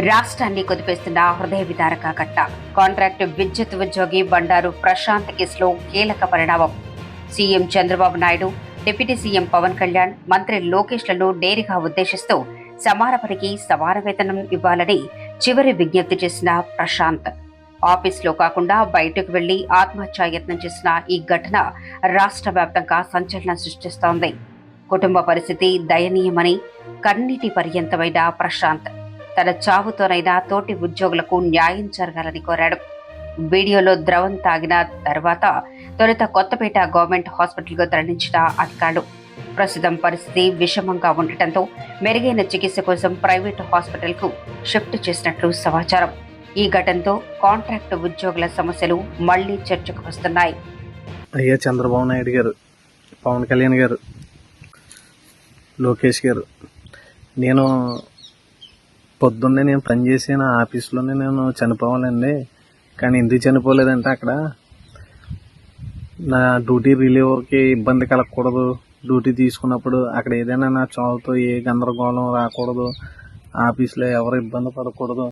రాష్ట్రాన్ని కుదిపేస్తున్న హృదయ విదారక ఘట్ట కాంట్రాక్టు విద్యుత్ ఉద్యోగి బండారు ప్రశాంత్ కేసులో కీలక పరిణామం. CM Chandrababu Naidu, deputy CM Pawan Kalyan, మంత్రి లోకేష్లను నేరుగా ఉద్దేశిస్తూ సమాన పనికి సమాన వేతనం ఇవ్వాలని చివరి విజ్ఞప్తి చేసిన ప్రశాంత్ ఆఫీసులో కాకుండా బయటకు వెళ్లి ఆత్మహత్యాయత్నం చేసిన ఈ ఘటన రాష్ట్ర వ్యాప్తంగా సంచలనం సృష్టిస్తోంది. కుటుంబ పరిస్థితి దయనీయమని కన్నీటి పర్యంతమైన ప్రశాంత్ తన చావుతోనైనా తోటి ఉద్యోగులకు న్యాయం జరగాలని కోరాడు. వీడియోలో ద్రవం తాగిన తర్వాత తొలుత కొత్తపేట గవర్నమెంట్ హాస్పిటల్కు తరలించిన అధికారులు ప్రస్తుతం పరిస్థితి విషమంగా ఉండటంతో మెరుగైన చికిత్స కోసం ప్రైవేటు హాస్పిటల్కు షిఫ్ట్ చేసినట్లు సమాచారం. ఈ ఘటనతో కాంట్రాక్టు ఉద్యోగుల సమస్యలు మళ్లీ చర్చకు వస్తున్నాయి. అయ్యా చంద్రబాబు నాయుడు గారు, పవన్ కళ్యాణ్ గారు, లోకేష్ గారు, నేను పొద్దున్నే పనిచేసిన ఆఫీస్లోనే నేను చనిపోవాలండి. కానీ ఎందుకు చనిపోలేదంటే అక్కడ నా డ్యూటీ రిలీవర్కి ఇబ్బంది కలగకూడదు. డ్యూటీ తీసుకున్నప్పుడు అక్కడ ఏదైనా నా చావుతో ఏ గందరగోళం రాకూడదు, ఆఫీస్లో ఎవరు ఇబ్బంది పడకూడదు.